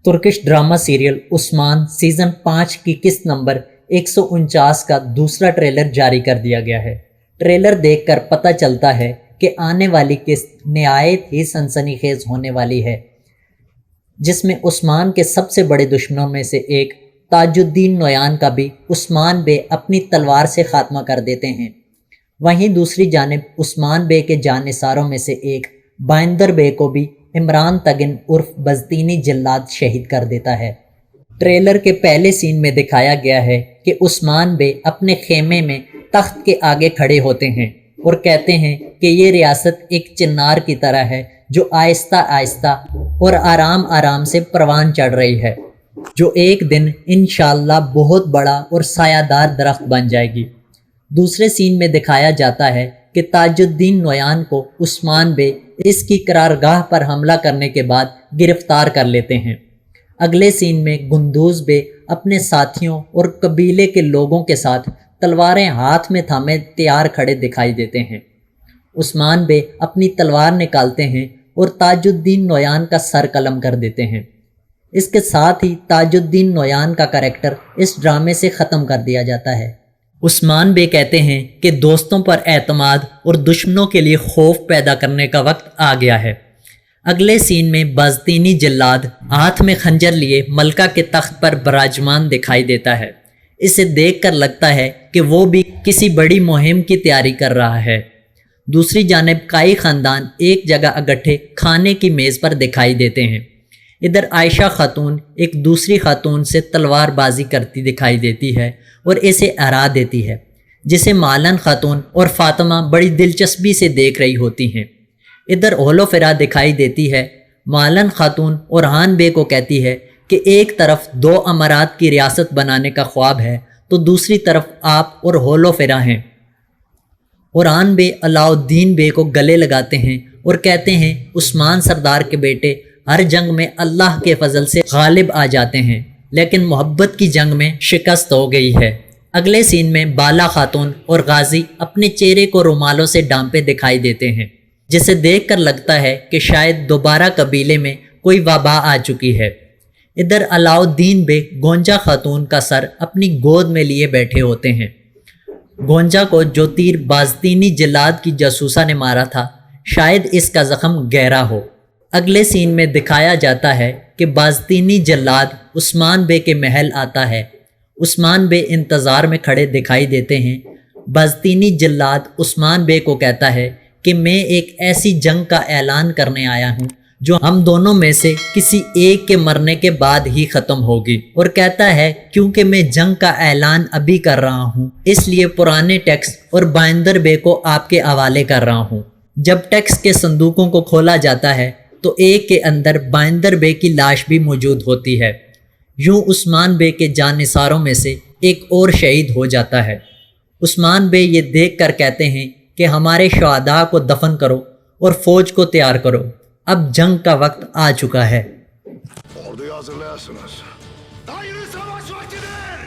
Turkish drama serial عثمان season 5 کی قسط number 149 کا دوسرا ٹریلر جاری کر دیا گیا ہے۔ ٹریلر دیکھ کر پتہ چلتا ہے کہ آنے والی قسط نہایت ہی سنسنی خیز ہونے والی ہے، جس میں عثمان کے سب سے بڑے دشمنوں میں سے ایک تاج الدین نویان کا بھی عثمان بے اپنی تلوار سے خاتمہ کر دیتے ہیں۔ وہیں دوسری جانب عثمان بے کے جانثاروں میں سے ایک بائندر بے کو بھی عمران تگن عرف بزدینی جلاد شہید کر دیتا ہے۔ ٹریلر کے پہلے سین میں دکھایا گیا ہے کہ عثمان بے اپنے خیمے میں تخت کے آگے کھڑے ہوتے ہیں اور کہتے ہیں کہ یہ ریاست ایک چنار کی طرح ہے جو آہستہ آہستہ اور آرام آرام سے پروان چڑھ رہی ہے، جو ایک دن انشاءاللہ بہت بڑا اور سایہ دار درخت بن جائے گی۔ دوسرے سین میں دکھایا جاتا ہے کہ تاج الدین نویان کو عثمان بے اس کی قرارگاہ پر حملہ کرنے کے بعد گرفتار کر لیتے ہیں۔ اگلے سین میں گندوز بے اپنے ساتھیوں اور قبیلے کے لوگوں کے ساتھ تلواریں ہاتھ میں تھامے تیار کھڑے دکھائی دیتے ہیں۔ عثمان بے اپنی تلوار نکالتے ہیں اور تاج الدین نویان کا سر قلم کر دیتے ہیں۔ اس کے ساتھ ہی تاج الدین نویان کا کریکٹر اس ڈرامے سے ختم کر دیا جاتا ہے۔ عثمان بے کہتے ہیں کہ دوستوں پر اعتماد اور دشمنوں کے لیے خوف پیدا کرنے کا وقت آ گیا ہے۔ اگلے سین میں بازطینی جلاد ہاتھ میں خنجر لیے ملکہ کے تخت پر براجمان دکھائی دیتا ہے۔ اسے دیکھ کر لگتا ہے کہ وہ بھی کسی بڑی مہم کی تیاری کر رہا ہے۔ دوسری جانب کائی خاندان ایک جگہ اکٹھے کھانے کی میز پر دکھائی دیتے ہیں۔ ادھر عائشہ خاتون ایک دوسری خاتون سے تلوار بازی کرتی دکھائی دیتی ہے اور اسے ہرا دیتی ہے، جسے مالن خاتون اور فاطمہ بڑی دلچسپی سے دیکھ رہی ہوتی ہیں۔ ادھر ہولوفرا دکھائی دیتی ہے۔ مالن خاتون اورحان بے کو کہتی ہے کہ ایک طرف 2 امارات کی ریاست بنانے کا خواب ہے تو دوسری طرف آپ اور ہولوفرا ہیں۔ اورحان بے علاء الدین بے کو گلے لگاتے ہیں اور کہتے ہیں عثمان سردار کے بیٹے ہر جنگ میں اللہ کے فضل سے غالب آ جاتے ہیں، لیکن محبت کی جنگ میں شکست ہو گئی ہے۔ اگلے سین میں بالا خاتون اور غازی اپنے چہرے کو رومالوں سے ڈانپے دکھائی دیتے ہیں، جسے دیکھ کر لگتا ہے کہ شاید دوبارہ قبیلے میں کوئی وبا آ چکی ہے۔ ادھر علاء الدین بے گونجا خاتون کا سر اپنی گود میں لیے بیٹھے ہوتے ہیں۔ گونجا کو جو تیر بازطینی جلاد کی جاسوسہ نے مارا تھا، شاید اس کا زخم گہرا ہو۔ اگلے سین میں دکھایا جاتا ہے کہ بازطینی جلاد عثمان بے کے محل آتا ہے۔ عثمان بے انتظار میں کھڑے دکھائی دیتے ہیں۔ بازطینی جلاد عثمان بے کو کہتا ہے کہ میں ایک ایسی جنگ کا اعلان کرنے آیا ہوں جو ہم دونوں میں سے کسی ایک کے مرنے کے بعد ہی ختم ہوگی، اور کہتا ہے کیونکہ میں جنگ کا اعلان ابھی کر رہا ہوں اس لیے پرانے ٹیکس اور بائندر بے کو آپ کے حوالے کر رہا ہوں۔ جب ٹیکس کے صندوقوں کو کھولا جاتا ہے تو ایک کے اندر بائندر بے کی لاش بھی موجود ہوتی ہے۔ یوں عثمان بے کے جانثاروں میں سے ایک اور شہید ہو جاتا ہے۔ عثمان بے یہ دیکھ کر کہتے ہیں کہ ہمارے شہداء کو دفن کرو اور فوج کو تیار کرو، اب جنگ کا وقت آ چکا ہے۔ Orduyu hazırlayasınız. Hayır, savaş vaktidir!